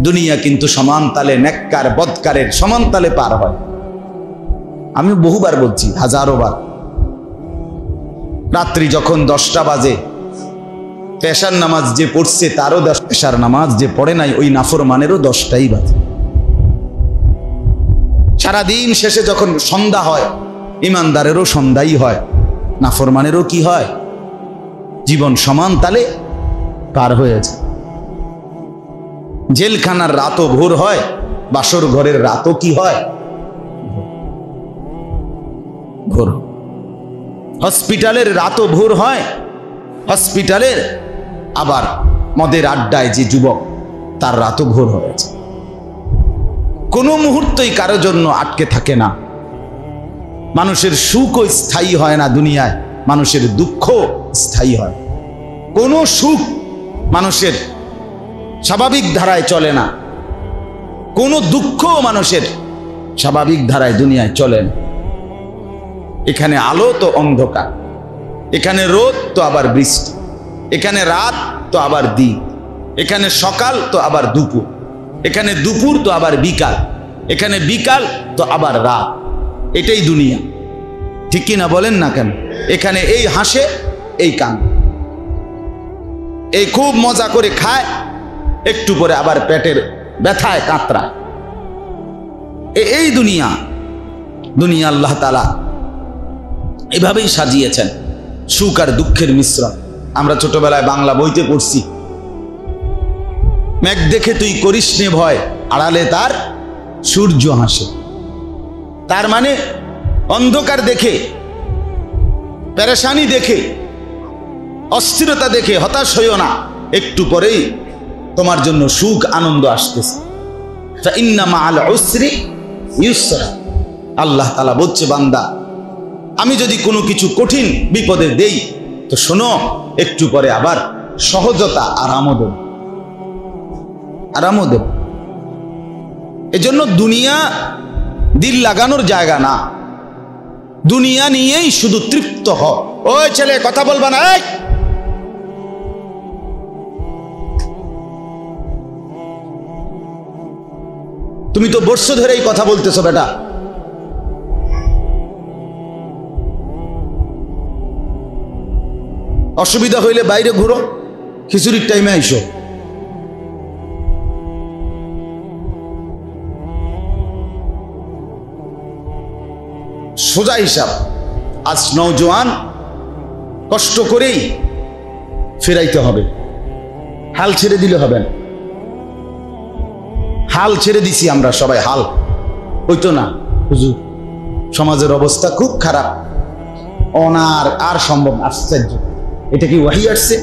দুনিয়া কিন্তু সমান তালে নেককার বদকারের সমান তালে পার হয়। আমি বহুবার বলছি, হাজারো বার। রাত্রি যখন 10টা বাজে, পেশার নামাজ যে পড়ছে তারও 10, পেশার নামাজ যে পড়ে নাই ওই নাফরমানেরও 10টাই বাজে। সারাদিন শেষে যখন সন্ধ্যা হয়, ইমানদারেরও সন্ধ্যাই হয়, নাফরমানেরও কি হয়? জীবন সমান তালে পার হয়েছে। জেলখানার রাতও ভোর হয়, বাসর ঘরের রাতও কি হয়? ভোর। হসপিটালের রাতও ভোর হয়, হসপিটালের আবার মদের আড্ডায় যে যুবক তার রাতও ভোর হয়েছে। কোনো মুহূর্তই কারো জন্য আটকে থাকে না। মানুষের সুখও স্থায়ী হয় না দুনিয়ায়, মানুষের দুঃখ স্থায়ী হয়। কোনো সুখ মানুষের স্বাভাবিক ধারায় চলে না, কোনো দুঃখ মানুষের স্বাভাবিক ধারায় দুনিয়ায় চলে না। এখানে আলো তো অন্ধকার, এখানে রোদ তো আবার বৃষ্টি, এখানে রাত তো আবার দিন, এখানে সকাল তো আবার দুপুর, এখানে দুপুর তো আবার বিকাল, এখানে বিকাল তো আবার রাত। এটাই দুনিয়া, ঠিক কি না বলেন না কেন? এখানে এই হাসে, এই কাঁদে, এই খুব মজা করে খায়, একটু পরে আবার পেটের ব্যথায় কাতরায়। এই দুনিয়া। দুনিয়া আল্লাহ তাআলা এভাবেই সাজিয়েছেন, সুখ আর দুঃখের মিশ্রণ। আমরা ছোটবেলায় বাংলা বইতে পড়ছি, মেঘ দেখে তুই করিস নে ভয়, আড়ালে তার সূর্য হাসে। তার মানে অন্ধকার দেখে, পেরেশানি দেখে, অস্থিরতা দেখে হতাশ হইও না, একটু পরেই তোমার জন্য সুখ আনন্দ আসতেছে। ইন্না মাআল উসরি ইউসরা। আল্লাহ তাআলা বলছে, বান্দা আমি যদি কোনো কিছু কঠিন বিপদে দেই তো শোনো, একটু পরে আবার সহজতা আরামও দেব, আরামও দেব। এজন্য দুনিয়া দিল লাগানোর জায়গা না, দুনিয়া নিয়েই শুধু তৃপ্ত হও। ওই ছেলে কথা বলবা না, তুমি তো বর্ষ ধরেই কথা বলতেছো বেটা। অসুবিধা হইলে বাইরে ঘুরো, খিচুড়ির টাইমে আইসো। সোজা হিসাব, আজ নওজোয়ান কষ্ট করেই ফেরাইতে হবে, হাল ছেড়ে দিলে হবে না। হাল ছেড়ে দিছি আমরা সবাই, হাল হইতো না। হুজুর সমাজের অবস্থা খুব খারাপ, অনার আর সম্ভব। আশ্চর্য, এটা কি ওহী আসছে?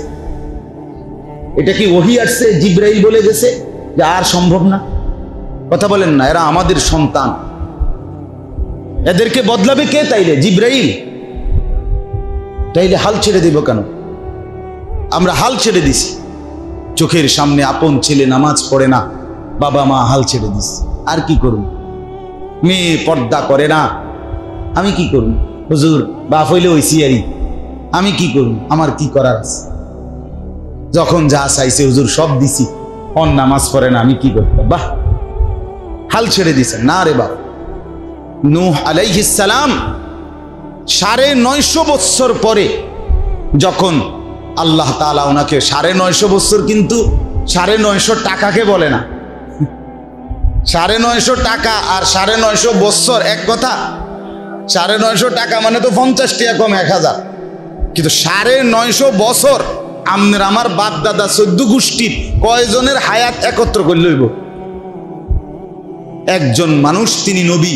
এটা কি ওহী আসছে? জিবরাইল বলে গেছে যে আর সম্ভব না? কথা বলেন না, এরা আমাদের সন্তান, এদেরকে বদলাবে কে? তাইলে জিবরাইল। তাইলে হাল ছেড়ে দিব কেন? আমরা হাল ছেড়ে দিছি। চোখের সামনে আপন ছেলে নামাজ পড়ে না, বাবা মা হাল ছেড়ে দিস। আর কি করুন? মেয়ে পর্দা করে না, আমি কি করুন? হুজুর বাপ হইলে ওই সিয়ারি, আমি কি করুন? আমার কি করার আছে? যখন যা চাইছে হুজুর সব দিছি, অন নামাজ পড়ে না, আমি কি করতে? বাহ, হাল ছেড়ে দিছেন না রে বাপ। নূহ আলাইহিস সালাম 950 বছর পরে যখন আল্লাহ তাআলা ওনাকে 950 বছর, কিন্তু 950 টাকাকে বলে না। 950 টাকা আর 950 বছর এক কথা? 950 টাকা মানে তো 50 টাকা কম 1000, কিন্তু 950 বছর আমনের আমার বাপ দাদা 14 গোষ্ঠীর কয়জনের হায়াত একত্র করে লইব? একজন মানুষ, তিনি নবী,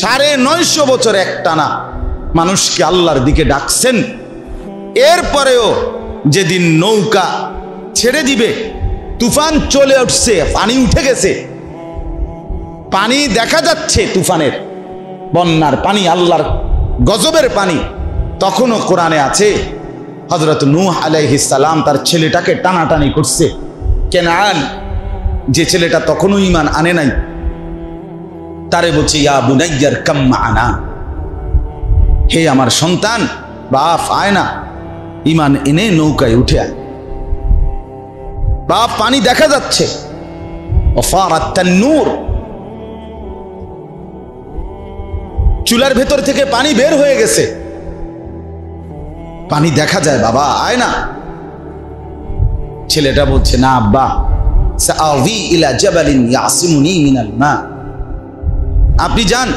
950 বছর একটানা মানুষকে আল্লাহর দিকে ডাকছেন। এরপরেও যেদিন নৌকা ছেড়ে দিবে, তুফান চলে উঠছে, পানি উঠে গেছে, পানি দেখা যাচ্ছে, তুফানের বন্যার পানি, আল্লাহর গজবের পানি, তখনও কোরআনে আছে হযরত নূহ আলাইহিস সালাম তার ছেলেটাকে টানাটানি করছে। কেনান, যে ছেলেটা তখনও ঈমান আনে নাই, তারে বলছে ইয়া বুনাইয়ার কাম মা'ানা, হে আমার সন্তান, বাপ আয় না, ঈমান এনে নৌকায় উঠে আয়। বাপ পানি দেখা যাচ্ছে, ওয়াফারাত তান্নুর, চুলার ভেতর থেকে পানি বের হয়ে গেছে, পানি দেখা যায়, বাবা আয় না। ছেলেটা বলছে, না আব্বা, সাআবি ইলা জাবালিন ইয়াসিমুনি মিনাল মা, আপনি যান,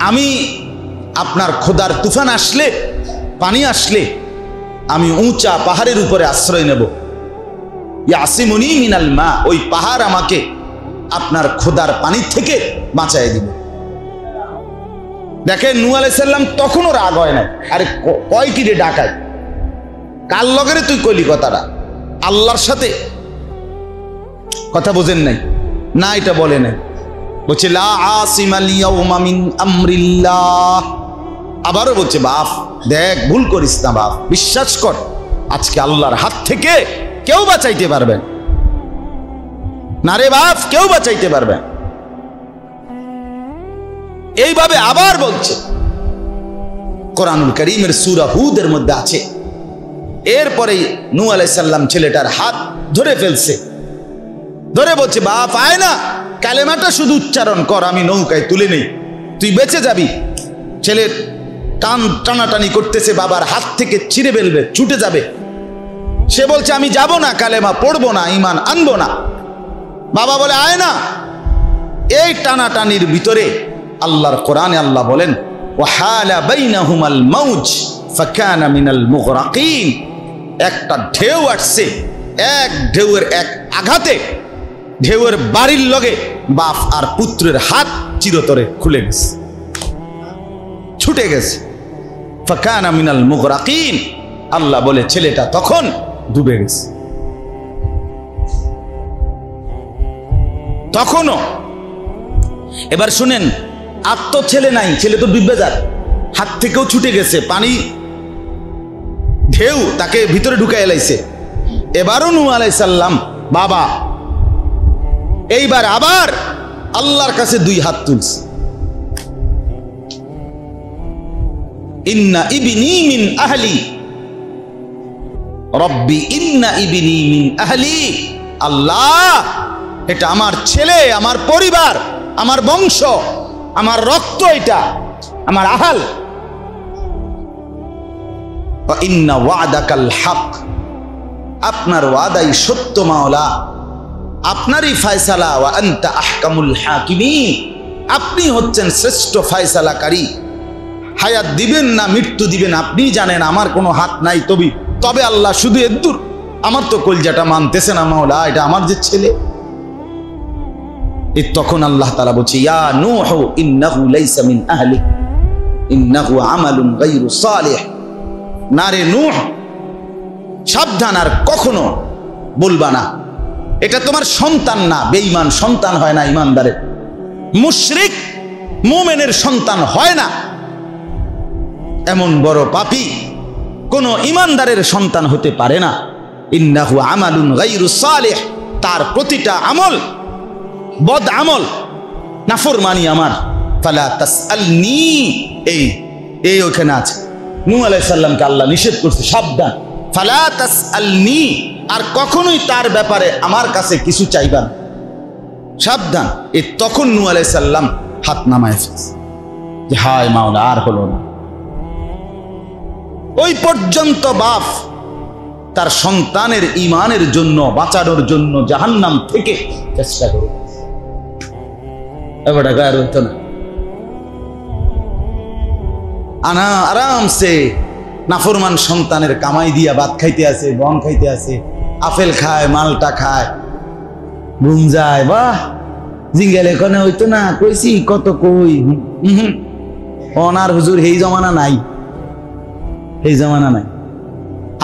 আমি আপনার খোদার তুফান আসলে, পানি আসলে আমি উঁচা পাহাড়ের উপরে আশ্রয় নেব। ইয়াসিমুনি মিনাল মা, ওই পাহাড় আমাকে আপনার খোদার পানি থেকে বাঁচায় দিবে। দেখেন নূহ আলাইহিস সালাম তখনও রাগ হয় নাই। আরে কয় কি রে ডাকায়, কার লগেরে তুই কইলি কথাটা? আল্লাহর সাথে কথা বোঝেন নাই না, এটা বলে নাই। বলছে লা আসিমাল ইয়াউমা মিন আমরিল্লাহ। আবারও বলছে, বাপ দেখ ভুল করিস না বাপ, বিশ্বাস কর আজকে আল্লাহর হাত থেকে কেউ বাঁচাইতে পারবে না রে বাপ, কেউ বাঁচাইতে পারবে। এইভাবে আবার বলছে, কোরআনুল কারীমের সূরা হুদের মধ্যে আছে। এরপরে নূহ আলাইহিস সালাম ছেলেটার হাত ধরে ফেলছে, ধরে বলছে, বাপ আয় না, কালেমাটা শুধু উচ্চারণ কর, আমি নৌকায় তুলে নেই, তুই বেঁচে যাবি। ছেলে টানাটানি করতেছে, বাবার হাত থেকে ছিঁড়ে ফেলবে, ছুটে যাবে। সে বলছে, আমি যাব না, কালেমা পড়বো না, ঈমান আনবো না। বাবা বলে, আয় না। এই টানাটানির ভিতরে আল্লাহর কোরআনে আল্লাহ বলেন, ওয়াহালা বাইনাহুমাল মাউজ ফাকানা মিনাল মুগরাকিন। একটা ঢেউ আসছে, এক ঢেউয়ের এক আঘাতে ঢেউয়ের বাড়ির লগে বাপ আর পুত্রের হাত চিরতরে খুলে গেছে, ছুটে গেছে। ফাকানা মিনাল মুগরাকিন, আল্লাহ বলে ছেলেটা তখন ডুবে গেছে। তখনও এবার শুনেন, আর তো ছেলে নাই, ছেলে তো ডুবে যাক, হাত থেকেও ছুটে গেছে, পানি ঢেউ তাকে ভিতরে ঢুকে এলাইছে। এবারও নূহ আলাইহিস সালাম বাবা এইবার আবার আল্লাহর কাছে দুই হাত তুলছে। ইন্না ইবনি মিন আহলি রব্বি, ইন্না ইবনি মিন আহলি। আল্লাহ, এটা আমার ছেলে, আমার পরিবার, আমার বংশ, আমার রক্ত, এটা আমার আহাল। ইন্না ওয়াদাকাল হক, আপনার ওয়াদাই সত্য মাওলা, আপনারই ফয়সালা। ওয়া আনতা আহকামুল হাকিমিন, আপনি হচ্ছেন শ্রেষ্ঠ ফয়সালাকারী। হায়াত দিবেন না মৃত্যু দিবেন আপনি জানেন, আমার কোনো হাত নাই। তবে আল্লাহ শুধু এদ্দুর, আমার তো কলজাটা মানতেছে না মাওলা, এটা আমার যে ছেলে। তখন আল্লাহ তাআলা বলছে, ইয়া নূহ ইন্নাহু লাইসা মিন আহলিক ইন্নাহু আমালুন গায়রু সালিহ। না রে নূহ, সাবধান, আর কখনো বলবা না এটা তোমার সন্তান না। বেঈমান সন্তান হয় না ঈমানদারের, মুশরিক মুমিনের সন্তান হয় না। এমন বড় পাপী কোন ঈমানদারের সন্তান হতে পারে না। ইন্নাহু আমালুন গায়রু সালিহ, তার প্রতিটা আমল বদ আমল, নাফরমানি আমার। ফালা তাসআলনি, এই ওখানে আছে। নূহ আলাইহিস সালামকে আল্লাহ নিষেধ করছে, সাবধান, ফালা তাসআলনি, আর কখনোই তার ব্যাপারে আমার কাছে কিছু চাইবা না, সাবধান। তখন নূহ আলাইহিস সালাম হাত নামায় ফেলছে যে হায় মাওলা, আর হলো না। ওই পর্যন্ত বাপ তার সন্তানের ঈমানের জন্য, বাঁচানোর জন্য জাহান্নাম থেকে চেষ্টা করে, এবারে গায়ের হইতো না। আরামসে নাফরমান সন্তানের কামাই দিয়া ভাত খাইতে আছে, বন খাইতে আছে, আপেল খায়, মালটা খায়, ঘুম যায়। বাহ, জিঙ্গেলে কোনে হইতো না, কইছি কত কই। অনার হুজুর এই জমানা নাই, এই জমানা নাই।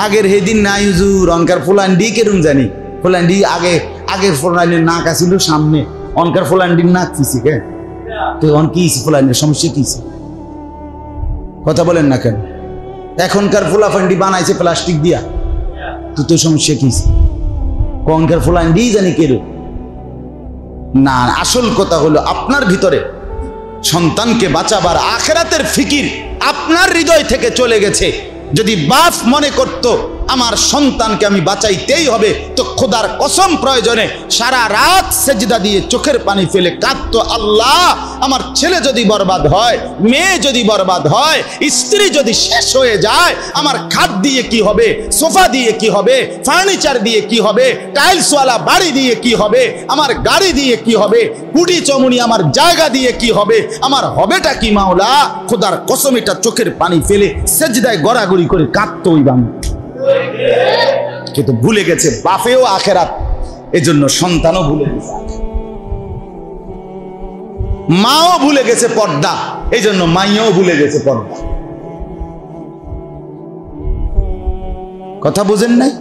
আগের হেদিন নাই হুজুর, অনকার ফুলান্ডি কেরম জানি, ফুলান্ডি আগের ফুলান্ডির নাক আসিল সামনে, অনকার ফুলান্ডির নাক পিছি কে তো অন কি ফুলান্ডির সমস্যা কি? কথা বলেন না কেন? এখনকার ফুলাফান্ডি বানাইছে প্লাস্টিক দিয়া, তো সমস্যা কি? কনকার ফুলান্ডি জানি কেরো না। আসল কথা হলো আপনার ভিতরে সন্তানকে বাঁচাবার আখিরাতের ফিকির আপনার হৃদয় থেকে চলে গেছে। যদি বাপ মনে করত আমার সন্তানকে আমি বাঁচাইতেই হবে। তো খোদার কসম প্রয়োজনে সারা রাত সেজদা দিয়ে চোখের পানি ফেলে কাঁদতো, আল্লাহ আমার ছেলে যদি বরবাদ হয়, মেয়ে যদি বরবাদ হয়, স্ত্রী যদি শেষ হয়ে যায়, আমার খাট দিয়ে কি হবে, সোফা দিয়ে কি হবে, ফার্নিচার দিয়ে কি হবে, টাইলসওয়ালা বাড়ি দিয়ে কি হবে, আমার গাড়ি দিয়ে কি হবে, কুটি চমুনি আমার জায়গা দিয়ে কি হবে, আমার হবেটা কি মাওলা। খোদার কসম এটা চোখের পানি ফেলে সেজদায় গড়াগড়ি করে কাঁদতো ওই বান্দা। কিন্তু ভুলে গেছে বাপেও আখেরাত, এজন্য সন্তানও ভুলে গেছে, মাও ভুলে গেছে পর্দা, এই জন্য মাইয়াও ভুলে গেছে পর্দা। কথা বুঝেন নাই?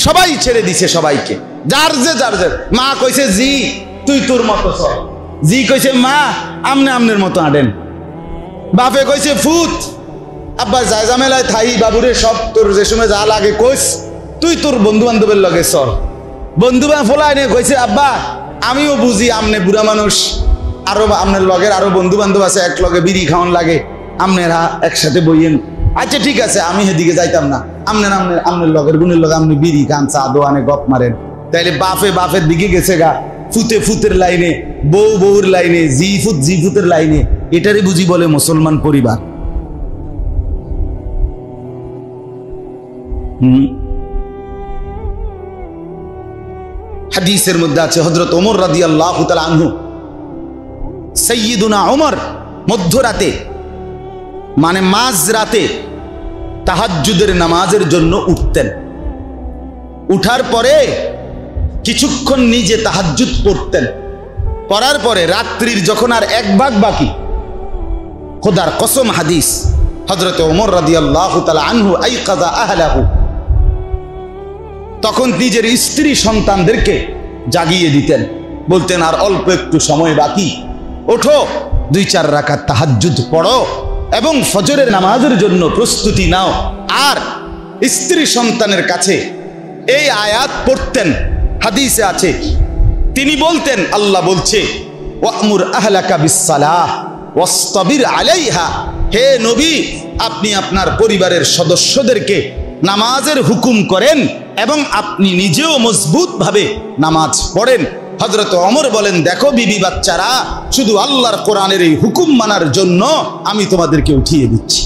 সবাই ছেড়ে দিছে সবাইকে, যার যে মা কইছে জি তুই তোর মতো চল, জি কইছে মা আমনে আমনের মতো আডেন, বাপে কইছে ফুত আব্বা যায় জামেলায় থাই বাবুরে সব তোর যে সময় যা লাগে কইস তুই তোর বন্ধু বান্ধবের লগে চল। বন্ধু বান্ধব ফোলা এনে কইছে আব্বা আমিও বুঝি আমনে বুড়া মানুষ, আরো আমনের লগের আরো বন্ধু বান্ধব আছে, এক লগে বিড়ি খাওয়ান লাগে, আমনেরা একসাথে বইয়েন। আচ্ছা ঠিক আছে আমি সেদিকে যাইতাম না, আমনের লগের গুণের লগে আপনি বিড়ি খান, চা দোয়ানে গপ মারেন। তাইলে বাপের দিকে গেছে গা, ফুতের লাইনে, বউর লাইনে, জি ফুতের লাইনে। এটারই বুঝি বলে মুসলমান পরিবার। হাদিসের মধ্যে আছে হযরত ওমর রাদিয়াল্লাহু তাআলা আনহু, সাইয়্যিদুনা ওমর মধ্যরাতে মানে মাঝরাতে তাহাজ্জুদের নামাজের জন্য উঠতেন। উঠার পরে কিছুক্ষণ নিজে তাহাজ্জুদ পড়তেন, পড়ার পরে রাত্রির যখন আর এক ভাগ বাকি, খোদার কসম হাদিস, হযরত ওমর রাদিয়াল্লাহু তাআলা আনহু আইকাযা আহলাহু, তখন নিজের স্ত্রী সন্তানদেরকে জাগিয়ে দিতেন, বলতেন আর অল্প একটু সময় বাকি, ওঠো 2-4 রাকাত তাহাজ্জুদ পড়ো এবং ফজরের নামাজের জন্য প্রস্তুতি নাও। আর স্ত্রী সন্তানের কাছে এই আয়াত পড়তেন, হাদিসে আছে তিনি বলতেন আল্লাহ বলছে ওয়ামুর আহলাকা বিসসালাহ ওয়াসতাবির আলাইহা, হে নবী আপনি আপনার পরিবারের সদস্যদেরকে নামাজের হুকুম করেন এবং আপনি নিজেও মজবুতভাবে নামাজ পড়েন। হযরত ওমর বলেন দেখো বিবি বাচ্চারা, শুধু আল্লাহর কোরআনের এই হুকুম মানার জন্য আমি তোমাদেরকে উঠিয়ে দিচ্ছি।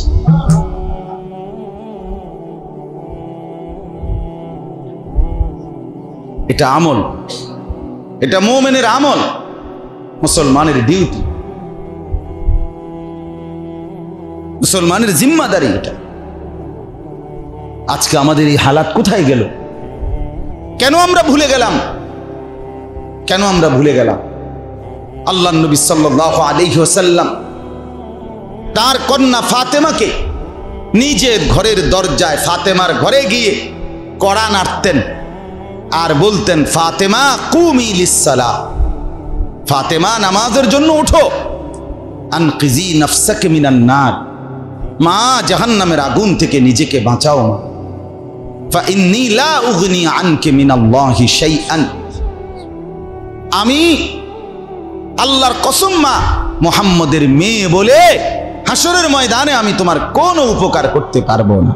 এটা আমল, এটা মুমিনের আমল, মুসলমানের ডিউটি, মুসলমানের জিম্মাদারি এটা। আজকে আমাদের এই হালাত কোথায় গেল? কেন আমরা ভুলে গেলাম? কেন আমরা ভুলে গেলাম? আল্লাহর নবী সাল্লাল্লাহু আলাইহি ওয়াসাল্লাম তার কন্যা ফাতেমাকে নিজের ঘরের দরজায় ফাতেমার ঘরে গিয়ে কড়া নাড়তেন আর বলতেন ফাতেমা কুমি লিসসালাহ, ফাতেমা নামাজের জন্য ওঠো, আনকিজি নাফসাকে মিনান নার, মা জাহান্নামের আগুন থেকে নিজেকে বাঁচাও মা, ফাইন্নী লা উগনি আনকে মিনাল্লাহি শাইআন, আমি আল্লাহর কসম মা মুহাম্মদের মেয়ে বলে হাসরের ময়দানে আমি তোমার কোনো উপকার করতে পারবো না।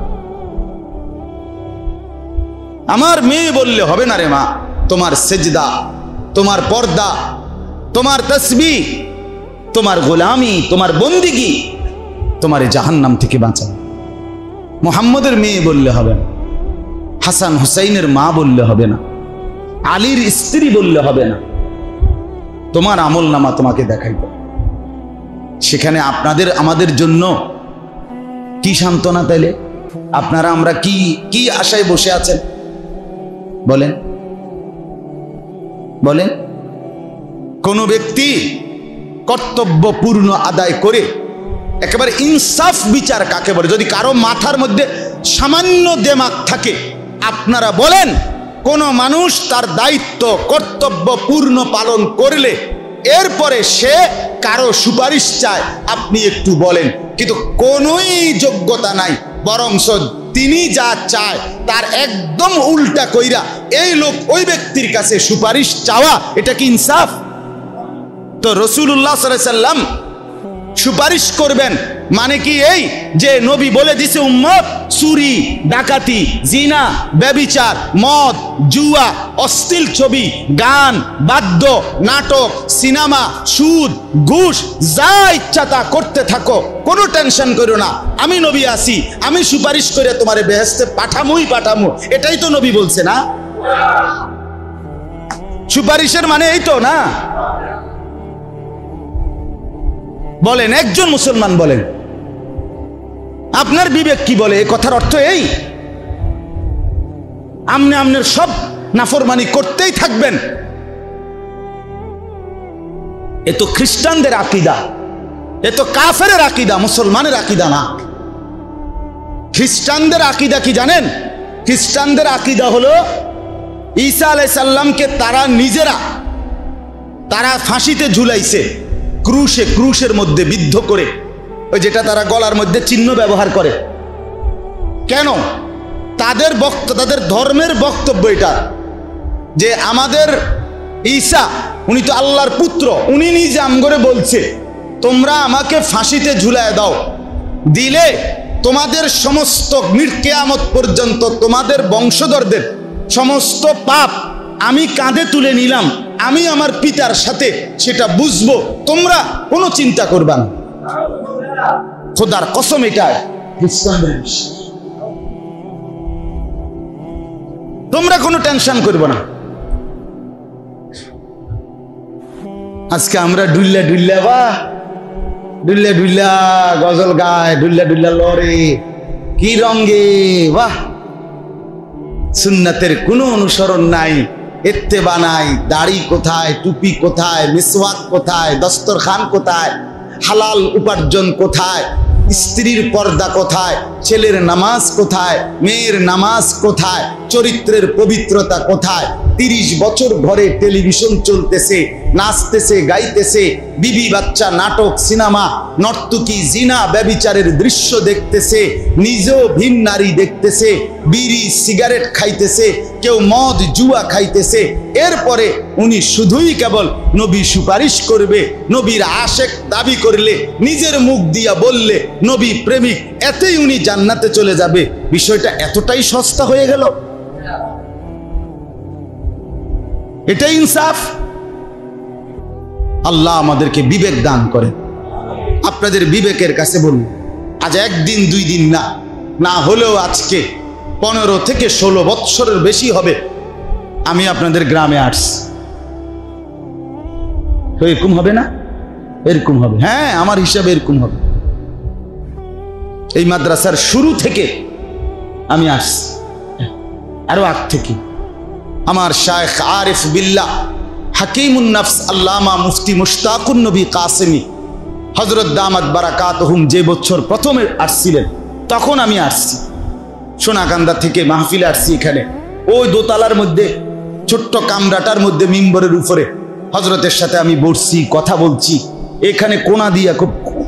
আমার মেয়ে বললে হবে না রে মা, তোমার সেজদা, তোমার পর্দা, তোমার তাসবিহ, তোমার গোলামি, তোমার বন্দিগি তোমার জাহান্নাম থেকে বাঁচাও। মুহাম্মদের মেয়ে বললে হবে না, হাসান হুসাইনের মা বললে হবে না, আলীর স্ত্রী বললে হবে না, তোমার আমল নামা তোমাকে দেখাইব। সেখানে আপনাদের আমাদের জন্য কি সান্ত্বনা? তাইলে আপনারা আমরা কি কি আশায় বসে আছেন বলেন? বলেন কোন ব্যক্তি কর্তব্য পূর্ণ আদায় করে একেবারে ইনসাফ বিচার কাকে বলে? যদি কারো মাথার মধ্যে সামান্য দেমাগ থাকে, আপনারা বলেন কোন মানুষ তার দায়িত্ব কর্তব্য পূর্ণ পালন করলে এরপরে সে কারো সুপারিশ চায়, আপনি একটু বলেন। কিন্তু কোনোই যোগ্যতা নাই, বরং তিনি যা চায় তার একদম উল্টা কইরা এই লোক ওই ব্যক্তির কাছে সুপারিশ চাওয়া, এটা কি ইনসাফ? তো রাসূলুল্লাহ সাল্লাল্লাহু আলাইহি ওয়াসাল্লাম সুপারিশ করবেন মানে কি এই যে নবী বলে দিছে উম্মত চুরি ডাকাতি জিনা ব্যভিচার মদ জুয়া অশ্লীল ছবি গান বাদ্য নাটক সিনেমা সুদ ঘুষ যা ইচ্ছা তা করতে থাকো, কোনো টেনশন করো না, আমি নবী আছি, আমি সুপারিশ করে তোমারে বেহেশতে পাঠামুই পাঠামু। এটাই তো নবী বলছে না? সুপারিশের মানে এই তো না? বলেন একজন মুসলমান বলেন, আপনার বিবেক কি বলে? এই কথার অর্থ এই আপনি আপনার সব নাফরমানি করতেই থাকবেন? এ তো খ্রিস্টানদের আকীদা, এ তো কাফেরের আকীদা, মুসলমানের আকীদা না। খ্রিস্টানদের আকীদা কি জানেন? খ্রিস্টানদের আকীদা হলো ঈসা আলাইহিস সালামকে তারা নিজেরা ফাঁসিতে ঝুলাইছে, ক্রুশের মধ্যে বিদ্ধ করে, ওই যেটা তারা গলার মধ্যে চিহ্ন ব্যবহার করে। কেন? তাদের ধর্মের বক্তব্য এটা যে আমাদের ঈসা উনি তো আল্লাহর পুত্র, উনি নিজে আমগরে বলছে তোমরা আমাকে ফাঁসিতে ঝুলায় দাও, দিলে তোমাদের সমস্ত কিয়ামত পর্যন্ত তোমাদের বংশধরদের সমস্ত পাপ আমি কাঁধে তুলে নিলাম, আমি আমার পিতার সাথে সেটা বুঝবো, তোমরা কোনো চিন্তা করবা না। খোদার কসম, এটা খ্রিস্টানদের বিশ্বাস। তোমরা কোনো টেনশন করবে না। আজকে আমরা ডুল্লা গজল গায়, ডুল্লা লড়ে, কি রঙে, বাহ! সুন্নাতের কোনো অনুসরণ নাই, ইত্তেবা নাই। দাড়ি কোথায়, টুপি কোথায়, মিসওয়াক কোথায়, দস্তরখান কোথায়, হালাল উপার্জন কোথায়, স্ত্রীর পর্দা কোথায়, ছেলের নামাজ কোথায়, মেয়ের নামাজ কোথায়, চরিত্রের পবিত্রতা কোথায়? 30 বছর ঘরে টেলিভিশন চলতেছে, নাচতেছে গাইতেছে, বিবি বাচ্চা, নাটক সিনেমা, নর্তকী, জিনা ব্যভিচারের দৃশ্য দেখতেছে, নিজেও ভিন নারী দেখতেছে, বিড়ি সিগারেট খাইতেছে, কেউ মদ জুয়া খাইতেছে। এরপরে উনি শুধুই কেবল নবী সুপারিশ করবে, নবীর আশেক দাবি করলে, নিজের মুখ দিয়া বললে নবী প্রেমিক, এতেই উনি জান্নাতে চলে যাবে। বিষয়টা এতটাই সস্তা হয়ে গেল? এটাই ইনসাফ? আল্লাহ আমাদেরকে বিবেক দান করে। আপনাদের বিবেকের কাছে বলুন, আজ একদিন 2 দিন না হলেও আজকে 15 থেকে 16 বৎসরের বেশি হবে আমি আপনাদের গ্রামে আসছি। তো এরকম হবে না? এরকম হবে, হ্যাঁ, আমার হিসাবে এরকম হবে। এই মাদ্রাসার শুরু থেকে আমি আসছি, আরো আগ থেকে। আমার শায়েখ আরিফ বিল্লাহ হাকিমুন নফস আল্লামা মুফতি মুশতাকুন নবী কাসেমি হযরত দামাত বারাকাতুহুম যে বছর প্রথমে আসছিলেন, তখন আমি আসছি সোনাকান্দা থেকে মাহফিলে আসছি। এখানে ওই দোতলার মধ্যে ছোট্ট কামরাটার মধ্যে মিম্বরের উপরে হযরতের সাথে আমি বসছি, কথা বলছি। এখানে কোনা দিয়া,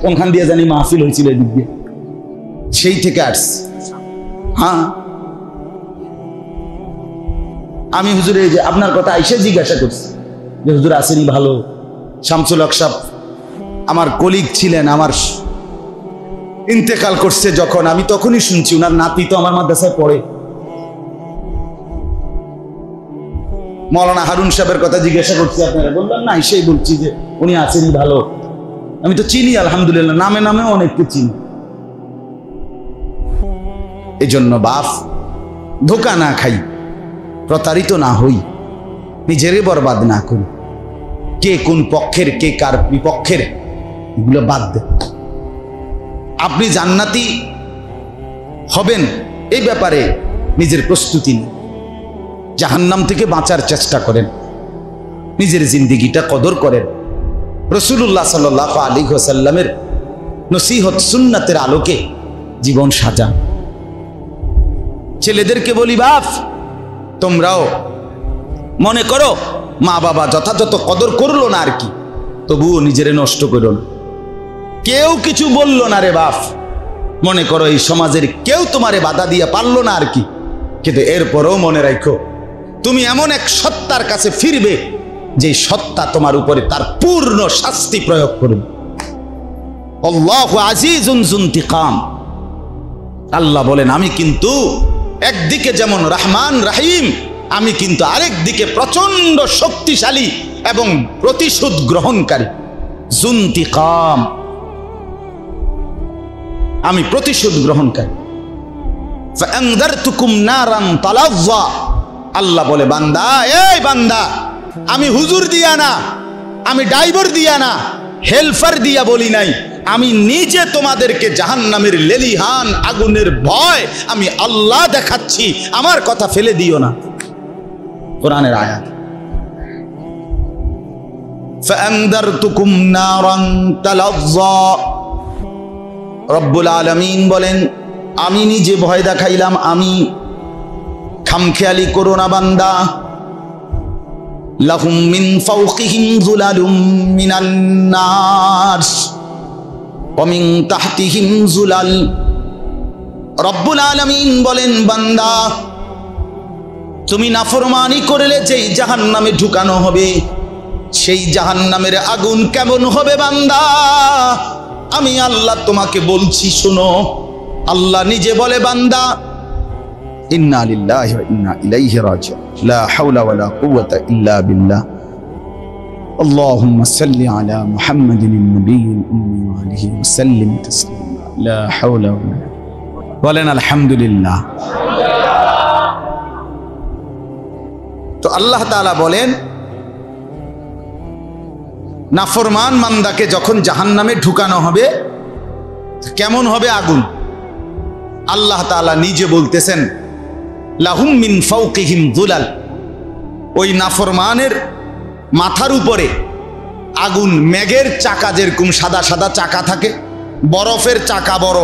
কোনখান দিয়ে জানি মাহফিল হয়েছিল, এদিক দিয়ে, সেই থেকে আসছি। হ্যাঁ, আমি হুজুর এই যে আপনার কথা আইসে জিজ্ঞাসা করছি যে হুজুর আসেনি ভালো। শামসুল হক সাহেব আমার কলিগ ছিলেন, আমার ইন্তেকাল করছে যখন, আমি তখনই শুনছি উনার নাতি তো আমার মাদ্রাসায় পড়ে। মৌলানা হারুন সাহেবের কথা জিজ্ঞাসা করছি, আপনারা বললাম না, সেই বলছি যে উনি আসেনি ভালো। আমি তো চিনি আলহামদুলিল্লাহ, নামেও অনেককে চিনি। এই জন্য বাপ, ধোকা না খাই, প্রতারিত না হই, নিজেরে বরবাদ না করি। কে কোন পক্ষের, কে কার বিপক্ষের, এগুলো বাদ দে। আপনি জান্নাতি হবেন এই ব্যাপারে নিজের প্রস্তুতি নিন, জাহান্নাম থেকে বাঁচার চেষ্টা করেন, নিজের জিন্দেগিটা কদর করেন, রাসূলুল্লাহ সাল্লাল্লাহু আলাইহি ওয়াসাল্লামের নসিহত সুন্নাতের আলোকে জীবন সাজান। ছেলেদেরকে বলি, বাপ তোমরাও মনে করো মা বাবা যথাযথ কদর করলো না আর কি, তবুও নিজেরে নষ্ট করো না। কেউ কিছু বললো না রে বাপ, মনে করো এই সমাজের কেউ তোমারে বাধা দিয়ে পারলো না আর কি, কিন্তু এরপরেও মনে রাখো তুমি এমন এক সত্তার কাছে ফিরবে যে সত্তা তোমার উপরে তার পূর্ণ শাস্তি প্রয়োগ করবে। আল্লাহু আজিজুন যুনতিকাম। আল্লাহ বলেন আমি কিন্তু একদিকে যেমন রহমান রহিম, আমি কিন্তু আরেক দিকে প্রচন্ড শক্তিশালী এবং প্রতিশোধ গ্রহণকারী। যুনতিকাম, আমি প্রতিশোধ গ্রহণকারী। ফাআনযারতুকুম নারান তালাজ্জা। আল্লাহ বলে বান্দা, এই বান্দা, আমি হুজুর দিয়া না, আমি ড্রাইভার দিয়া না, হেল্পার দিয়া বলি নাই, আমি নিজে তোমাদেরকে জাহান্নামের লেলিহান আগুনের ভয় আমি আল্লাহ দেখাচ্ছি, আমার কথা ফেলে দিও না। কোরআনের আয়াত। ফাআনযারতুকুম নারান তালাজ্জা। রব্বুল আলামিন বলেন আমি নিজে ভয় দেখাইলাম, আমি। খামখেয়ালি করো না বান্দা। লাহুম মিন ফাওকিহিম যুলালুম মিনান নার ওয়া মিন তাহতিহিম যুলাল। রব্বুল আলামিন বলেন বান্দা, তুমি নাফরমানি করলে যেই জাহান্নামে ঢুকানো হবে, সেই জাহান্নামের আগুন কেমন হবে বান্দা, আমি আল্লাহ তোমাকে বলছি শোনো। আল্লাহ নিজে বলে বান্দা, ইন্না লিল্লাহি ওয়া ইন্না ইলাইহি রাজিউন, লা হাওলা ওয়ালা কুওয়াতা ইল্লা বিল্লাহ। আল্লাহুম্মা সাল্লি আলা মুহাম্মাদিন নবিয়্যিল উম্মি ওয়া আলিহি ওয়া সাল্লিম তাসলিমা। লা হাওলা ওয়ালা। বলেন আলহামদুলিল্লাহ। তো আল্লাহ তাআলা বলেন নাফরমান বান্দাকে যখন জাহান্নামে ঢুকানো হবে কেমন হবে আগুন, আল্লাহ তাআলা নিজে বলতেছেন লাহুম মিন ফাওকিহিম যুলাল। ওই নাফরমানের মাথার উপরে আগুন, মেঘের চাকা যেরকম সাদা সাদা চাকা থাকে, বরফের চাকা বড়,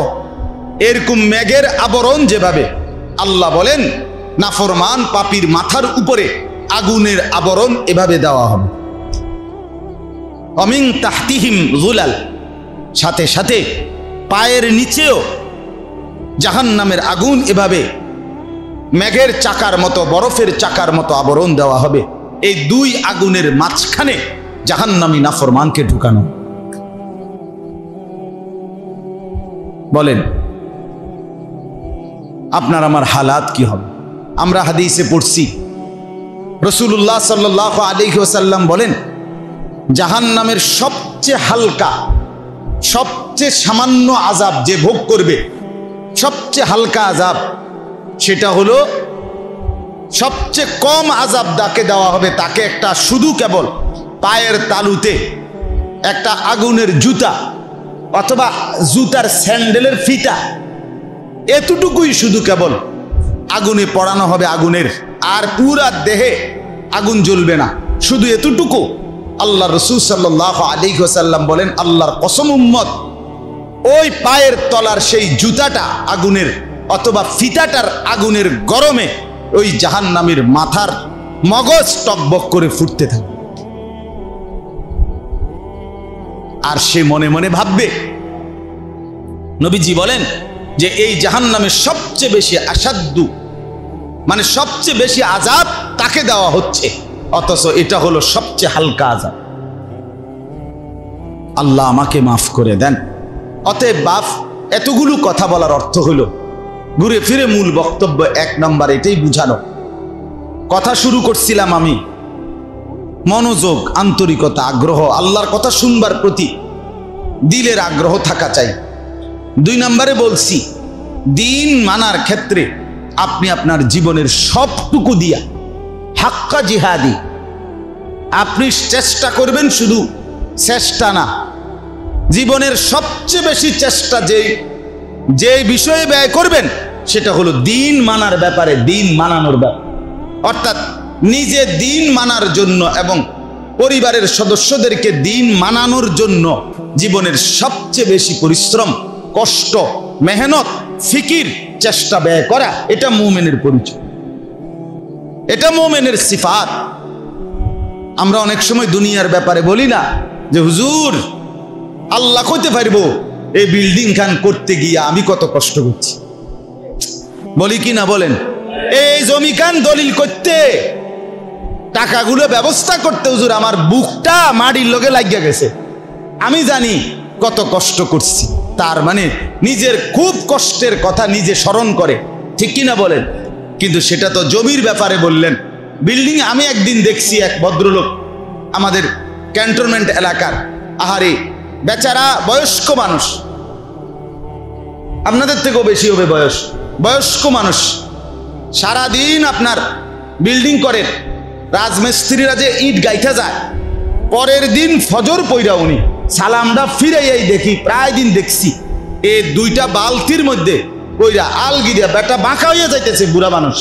এরকম মেঘের আবরণ যেভাবে, আল্লাহ বলেন নাফরমান পাপীর মাথার উপরে আগুনের আবরণ এভাবে দেওয়া হবে। অমিন তাহতিহিম যুলাল, সাথে সাথে পায়ের নিচেও জাহান্নামের আগুন এভাবে মেঘের চাকার মতো, বরফের চাকার মতো আবরণ দেওয়া হবে। এই দুই আগুনের মাঝখানে জাহান্নামী নাফরমানকে ঢুকানো। বলেন আপনার আমার হালাত কি হবে? আমরা হাদিসে পড়ছি রাসূলুল্লাহ সাল্লাল্লাহু আলাইহি ওয়াসাল্লাম বলেন জাহান্নামের সবচেয়ে হালকা, সবচেয়ে সামান্য আযাব যে ভোগ করবে, সবচেয়ে হালকা আযাব, সেটা হলো সবচেয়ে কম আযাব যাকে দেওয়া হবে তাকে একটা শুধু কেবল পায়ের তালুতে একটা আগুনের জুতা অথবা জুতার স্যান্ডেলের ফিতা, এতটুকুই শুধু কেবল আগুনে পড়ানো হবে আগুনের, আর পুরা দেহে আগুন জ্বলবে না, শুধু এতটুকু। আল্লাহ রাসূল সাল্লাল্লাহু আলাইহি ওয়াসাল্লাম বলেন আল্লাহর কসম উম্মত, ওই পায়ের তলার সেই জুতাটা আগুনের অথবা ফিতাটার আগুনের গরমে ওই জাহান্নামীর মাথার মগজ টকবক করে ফুটতে থাকবে। আর সে মনে মনে ভাববে, নবীজি বলেন যে এই জাহান্নামের সবচেয়ে বেশি আসাদ্দু, মানে সবচেয়ে বেশি আযাব তাকে দেওয়া হচ্ছে, অথচ এটা হলো সবচেয়ে হালকা আযাব। আল্লাহ আমাকে মাফ করে দেন। অতএব বাপ, এতগুলো কথা বলার অর্থ হলো ঘুরে ফিরে মূল বক্তব্য এক নম্বর এটাই বুঝানো। কথা শুরু করছিলাম আমি, মনোযোগ, আন্তরিকতা, আগ্রহ, আল্লাহর কথা শুনবার প্রতি দিলের আগ্রহ থাকা চাই। দুই নম্বরে বলছি দিন মানার ক্ষেত্রে আপনি আপনার জীবনের সবটুকু দিয়া হাক্কা জিহাদি, আপনি চেষ্টা করবেন, শুধু চেষ্টা না, জীবনের সবচেয়ে বেশি চেষ্টা যে বিষয়ে ব্যয় করবেন সেটা হলো দিন মানার ব্যাপারে, দিন মানানোর ব্যাপার, অর্থাৎ নিজে দিন মানার জন্য এবং পরিবারের সদস্যদেরকে দিন মানানোর জন্য জীবনের সবচেয়ে বেশি পরিশ্রম, কষ্ট, মেহনত, ফিকির, চেষ্টা ব্যয় করা, এটা মুমিনের পরিচয়, এটা মুমিনের সিফাত। আমরা অনেক সময় দুনিয়ার ব্যাপারে বলি না যে হুজুর আল্লাহ কইতে পারবো এই বিল্ডিং খান করতে গিয়ে আমি কত কষ্ট করছি, বলি কি না বলেন? এই জমি খান দলিল করতে, টাকাগুলো ব্যবস্থা করতে হুজুর আমার বুকটা মাটির লগে লাগিয়া গেছে। আমি জানি কত কষ্ট করছি, তার মানে নিজের খুব কষ্টের কথা নিজে স্মরণ করে, ঠিক কিনা বলেন? কিন্তু সেটা তো জমির ব্যাপারে বললেন। বিল্ডিং আমি একদিন দেখছি এক ভদ্রলোক আমাদের ক্যান্টনমেন্ট এলাকার, আহারে বেচারা বয়স্ক মানুষ, আপনাদের থেকেও বেশি হবে বয়স্ক মানুষ, সারাদিন আপনার বিল্ডিং করেন, রাজমিস্ত্রিরা যে ইট গাইতে যায়, পরের দিন ফজর পইরা উনি সালামটা ফিরাইয়াই দেখি, প্রায় দিন দেখছি এই দুইটা বালতির মধ্যে কইরা আলগিরিয়া বেটা বাঁকা হইয়া যাইতেছে বুড়া মানুষ,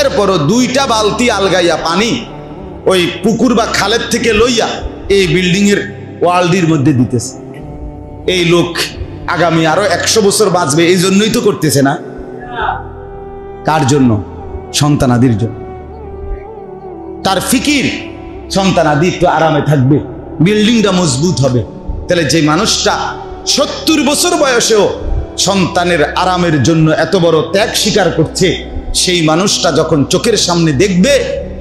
এরপরও দুইটা বালতি আলগাইয়া পানি ওই পুকুর বা খালের থেকে লইয়া এই বিল্ডিং এর ওয়ালডির মধ্যে দিতেছে। এই লোক আগামী আরো 100 বছর বাঁচবে, এই জন্যই তো করতেছে না। কার জন্য? সন্তানাদির জন্য। তার ফিকির সন্তানাদি তো আরামে থাকবে, বিল্ডিংটা মজবুত হবে। তাহলে যে মানুষটা 70 বছর বয়সেও সন্তানের আরামের জন্য এত বড় ত্যাগ স্বীকার করছে, সেই মানুষটা যখন চোখের সামনে দেখবে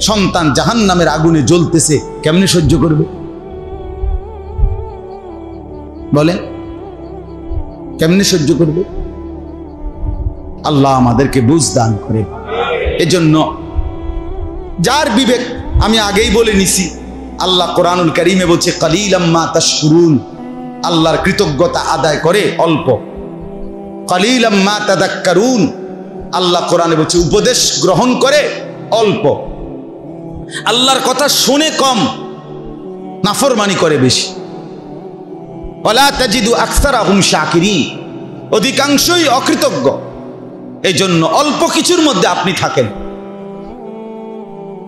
সন্তান জাহান্নামের আগুনে জ্বলতেছে, কেমনে সহ্য করবে বলে? কেমনে সহ্য করবে? আল্লাহ আমাদেরকে বুঝ দান করে। এজন্য যার বিবেক, আমি আগেই বলে নিছি, আল্লাহ কোরআনুল কারীমে বলছে কালিলাম মা তাশকুরুন, আল্লাহর কৃতজ্ঞতা আদায় করে অল্প। কালিলাম মা তাযাক্কারুন, আল্লাহ কোরআনে বলছে উপদেশ গ্রহণ করে অল্প। আল্লাহর কথা শুনে কম, নাফরমানি করে বেশি। ওয়ালা তাজিদু আকসারাহুম শাকিরিন, অধিকাংশই অকৃতজ্ঞ। এই জন্য অল্প কিছুর মধ্যে আপনি থাকেন,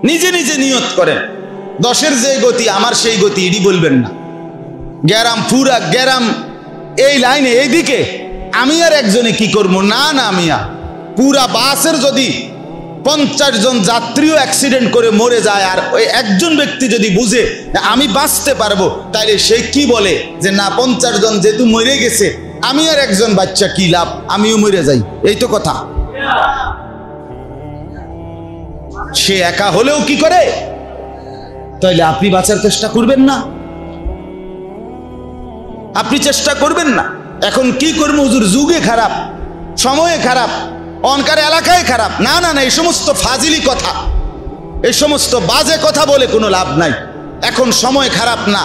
নিজে নিজে নিয়ত করেন 10-এর যে গতি আমার সেই গতি, এটি বলবেন না। গ্যারাম পুরা গ্যারাম এই লাইনে এইদিকে আমি আর একজনে কি করবো, না না মিয়া, পুরা বাসের যদি 50 জন যাত্রীও অ্যাক্সিডেন্ট করে মরে যায় আর ওই একজন ব্যক্তি যদি বুঝে আমি বাঁচতে পারবো, তাইলে সে কি বলে যে না 50 জন যেহেতু মরে গেছে আমি আর একজন বাচ্চা কি লাভ, আমিও মরে যাই, এই তো কথা। সে একা হলেও কি করে, তাইলে আপনি বাঁচার চেষ্টা করবেন না? আপনি চেষ্টা করবেন না? এখন কি করবো হুজুর, যুগে খারাপ, সময়ে খারাপ, অনকার এলাকায় খারাপ, না না না, এই সমস্ত ফাজিলি কথা, এই সমস্ত বাজে কথা বলে কোনো লাভ নাই। এখন সময় খারাপ না,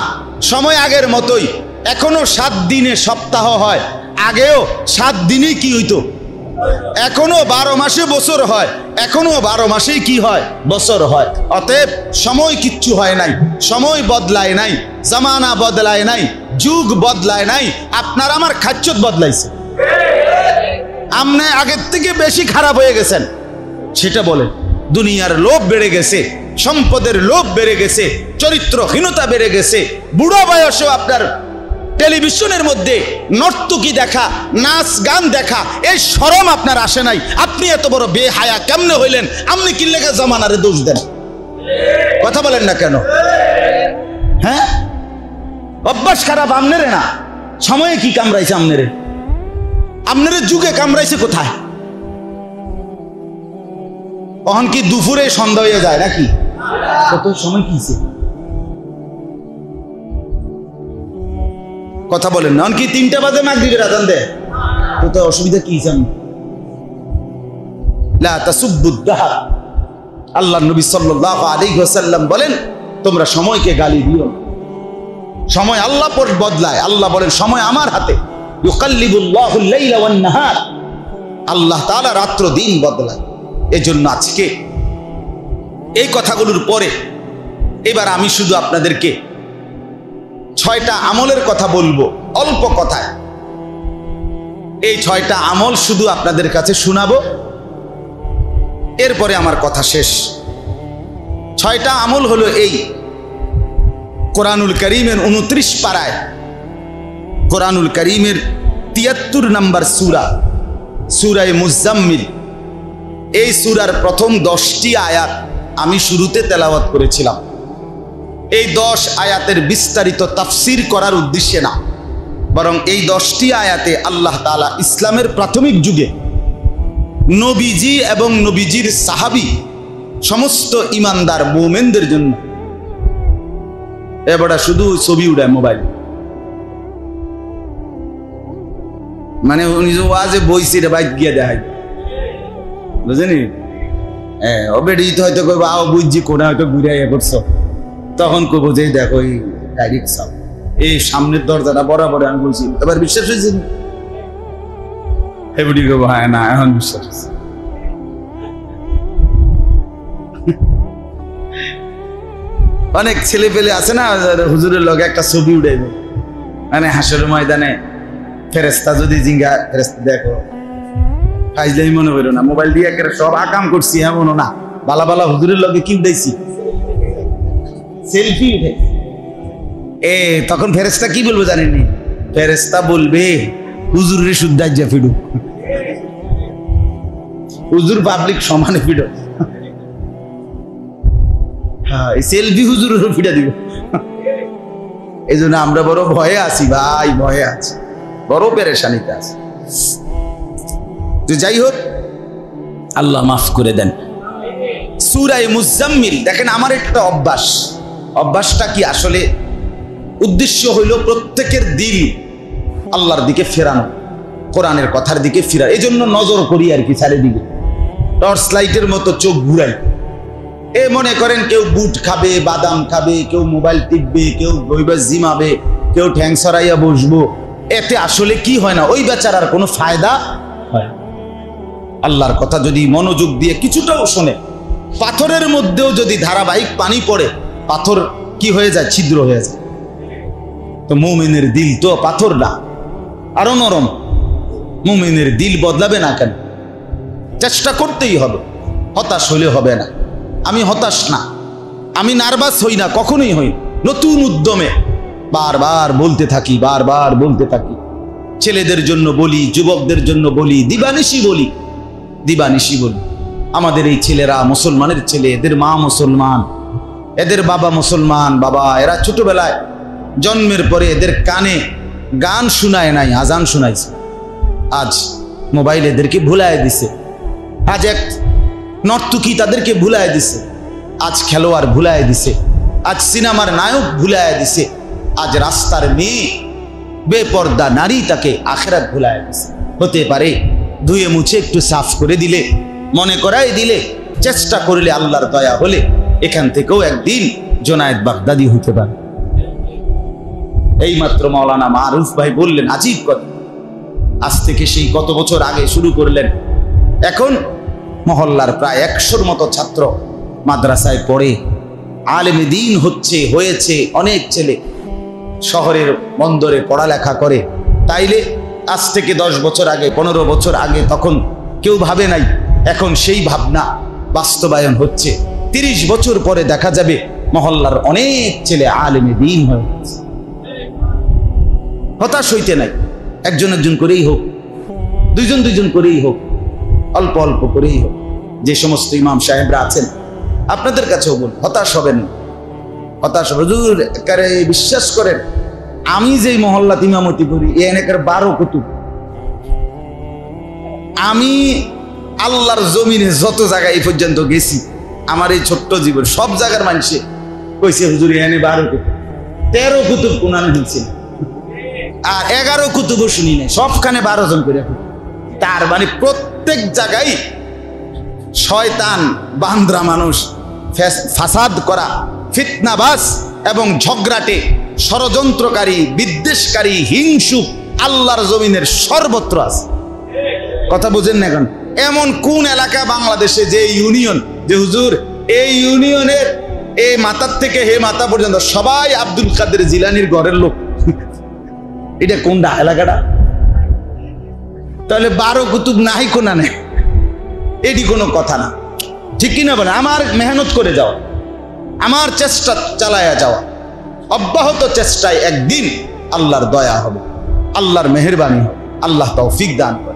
সময় আগের মতোই, এখনো 7 দিনে সপ্তাহ হয়, আগেও 7 দিনেই কি হইতো, এখনো 12 মাসে বছর হয়, এখনো 12 মাসেই কি হয়, বছর হয়। অতএব সময় কিচ্ছু হয় নাই, সময় বদলায় নাই, জামানা বদলায় নাই, যুগ বদলায় নাই, আপনার আমার খাচ্চত বদলাইছে। আপনি আগের থেকে বেশি খারাপ হয়ে গেছেন, সেটা বলে। দুনিয়ার লোভ বেড়ে গেছে, সম্পদের লোভ বেড়ে গেছে, চরিত্রহীনতা বেড়ে গেছে। বুড়ো বয়সেও আপনার টেলিভিশনের মধ্যে নর্তকী দেখা, নাচ গান দেখা, এই শরম আপনার আসে নাই। আপনি এত বড় বেহায়া কেমনে হইলেন? আপনি কি লেগে জমানারে দোষ দেন? কথা বলেন না কেন? হ্যাঁ, অভ্যাস খারাপ আমনেরে না, সময়ে কি কামড়াইছে আমনেরে? আপনার যুগে কামড়াইছে কোথায়? তখন কি দুপুরে সন্ধ্যা হয়ে যায় নাকি? কত সময় কিছে? কথা বলেন না। কি 3টা বাজে মাগরিবের আযান দেয়? তো অসুবিধা কি জানেন? লা তাসুব্বুদ দাহর, আল্লাহর নবী সাল্লাল্লাহু আলাইহি ওয়াসাল্লাম বলেন তোমরা সময়কে গালি দিও। সময় আল্লাহ পর বদলায়। আল্লাহ বলেন সময় আমার হাতে, ইউকাল্লিবুল্লাহুল লাইলা ওয়ান নাহার, আল্লাহ তাআলা রাত্র দিন বদলায়। এজন্য আজকে এই কথাগুলোর পরে এবার আমি শুধু আপনাদেরকে 6টা আমলের কথা বলবো অল্প কথায়। এই 6টা আমল শুধু আপনাদের কাছে শোনাবো, এরপরে আমার কথা শেষ। 6টা আমল হলো এই, কোরআনুল কারীমের 29 পারায়, কোরআনুল কারীমের 73 নম্বর সূরা, সূরা মুজাম্মিল, এই সূরার প্রথম 10টি আয়াত আমি শুরুতে তেলাওয়াত করেছিলাম। এই 10 আয়াতের বিস্তারিত তাফসীর করার উদ্দেশ্যে না, বরং এই 10টি আয়াতে আল্লাহ তাআলা ইসলামের প্রাথমিক যুগে নবীজি এবং নবীজির সাহাবী সমস্ত ইমানদার মুমিনদের জন্য, এবারে শুধু ছবি উড়ায় মোবাইল, মানে উনি যে ওয়াজে বইছি রে বাইক গিয়ে দেখাই, বুঝলি? হ্যাঁ, ও বেড়ি তো হয়তো কইবো আও বুঝছি কোনা হয়তো ঘুরে করছো, তখন কইবো যে দেখো এই ডাইরেক্ট সাপ এই সামনের দরজাটা বরাবর আমি বলছি, এবার বিশ্বাস হয়েছে? এবারই কইবো হ্যাঁ না এখন বিশ্বাস হয়েছে। অনেক ছেলে পেলে আছে না হুজুরের লগে একটা ছবি উঠাইবে, মানে হাসরের ময়দানে ফেরেস্তা যদি জিঙ্গা ফেরেস্তা দেখো ফাইজলাই মনে হইল না, মোবাইল দিয়ে একেবারে সব আকাম করছি এমনও না, বালা বালা হুজুরের লগে কি উঠাইছি, সেলফি উঠাইছি। তখন ফেরেস্তা কি বলবো জানেননি? ফেরেস্তা বলবে হুজুরের শুদ্ধাজ্ঞা ফিডু, হুজুর পাবলিক সমানে ফিডো। হ্যাঁ, সেলফি হুজুরের ফিডা দিব। এই জন্য আমরা বড় ভয়ে আছি ভাই, ভয়ে আছি, বড় পেরেশানিতে আছি। তো যাই হোক, আল্লাহ মাফ করে দেন। সূরা মুজাম্মিল দেখেন, আমার একটা অভ্যাসটা কি আসলে উদ্দেশ্য হইল প্রত্যেকের দিল আল্লাহর দিকে ফেরানো, কোরআনের কথার দিকে ফেরা। এই জন্য নজর করি আর কি, চারিদিকে টর্চ লাইটের মতো চোখ ঘুরাই। মনে করেন কেউ বুট খাবে, বাদাম খাবে, কেউ মোবাইল টিপবে, কেউ বইবা জিমাবে, কেউ ঠ্যাং সরাইয়া বসবো, এতে আসলে কি হয় না, ওই বেচারার কোনো ফায়দা হয়। আল্লাহর কথা যদি মনোযোগ দিয়ে কিছুটাও শোনে, পাথরের মধ্যেও যদি ধারাবাহিক পানি পড়ে, পাথর কি হয়ে যায়, ছিদ্র হয়ে যায়। তো মুমিনের দিল তো পাথর না, আরো নরম। মুমিনের দিল বদলাবে না কেন? চেষ্টা করতেই হবে, হতাশ হলে হবে না। আমি হতাশ না, আমি নার্ভাস হই না, কখনোই হই। নতুন উদ্যমে বারবার বলতে থাকি, বারবার বলতে থাকি। ছেলেদের জন্য বলি, যুবকদের জন্য বলি, দিবানিশি বলি, দিবানিশি বলি। আমাদের এই ছেলেরা মুসলমানের ছেলে, এদের মা মুসলমান, এদের বাবা মুসলমান। বাবা এরা ছোটবেলায় জন্মের পরে এদের কানে গান শোনায় নাই, আজান শোনাইছে। আজ মোবাইল এদেরকে ভুলায় দিছে, আজ এক নর্তকী তাদেরকে ভুলায় দিছে, আজ খেলোয়াড় ভুলায় দিছে, আজ সিনেমার নায়ক ভুলায় দিছে, আজ রাস্তার মেয়ে বেপর্দা নারী তাকে আখিরাত ভুলায় দিছে। হতে পারে ধুয়ে মুছে একটু সাফ করে দিলে, মনে করাই দিলে, চেষ্টা করলে, আল্লাহর দয়া হলে এখান থেকেও একদিন জোনায়েদ বাগদাদি হতে পারে। এইমাত্র মাওলানা মারুফ ভাই বললেন আজীব কথা, আজ থেকে সেই কত বছর আগে শুরু করলেন, এখন মহল্লার প্রায় 100-র মতো ছাত্র মাদ্রাসায় পড়ে, আলেমে দ্বীন হয়েছে। অনেক ছেলে শহরের বন্দরে পড়ালেখা করে। তাইলে আজ থেকে 10 বছর আগে, 15 বছর আগে তখন কেউ ভাবে নাই, এখন সেই ভাবনা বাস্তবায়ন হচ্ছে। 30 বছর পরে দেখা যাবে মহল্লার অনেক ছেলে আলেমে দ্বীন হয়েছে। হতাশ হইতে নাই, একজন একজন করেই হোক, দুইজন করেই হোক, অল্প অল্প করেই হোক। যে সমস্ত ইমাম সাহেবরা আছেন আপনাদের কাছেও বল, হতাশ হবেন না, হতাশ হুজুর একেবারে বিশ্বাস করেন, আমি যেই মহল্লাত ইমামতি করি এখানে 12 কুতুব। আমি আল্লাহর জমিনে যত জায়গায় এই পর্যন্ত গেছি, আমার এই ছোট্ট জীবন, সব জায়গার মানুষে কইছে হুজুর এখানে 12 কুতুব, 13 কুতুব কোনানে হয়েছে, আর 11 কুতুবও শুনি নাই, সবখানে 12 জন করে। তার মানে প্রত্যেক জায়গায় শয়তান বান্দরা মানুষ, ফাসাদ করা, ফিতনাবাজ এবং ঝগড়াটে, ষড়যন্ত্রকারী, বিদ্বেষকারী, হিংসুক আল্লাহর জমিনের সর্বত্র আছে। কথা বুঝেন না? এখন এমন কোন এলাকা বাংলাদেশে যে ইউনিয়ন, যে হুজুর এই ইউনিয়নের এই মাথার থেকে হে মাথা পর্যন্ত সবাই আব্দুল কাদের জিলানির ঘরের লোক, এটা কোনটা এলাকাটা? তাহলে 12 কুতুব নাই কোনা নেই, এটি কোনো কথা না, ঠিক কিনা বলে? আমার মেহনত করে যাও, আমার চেষ্টা চালায়া যাওয়া, অব্যাহত চেষ্টায় একদিন আল্লাহর দয়া হবে, আল্লাহর মেহেরবানি হবে, আল্লাহ তৌফিক দান করে।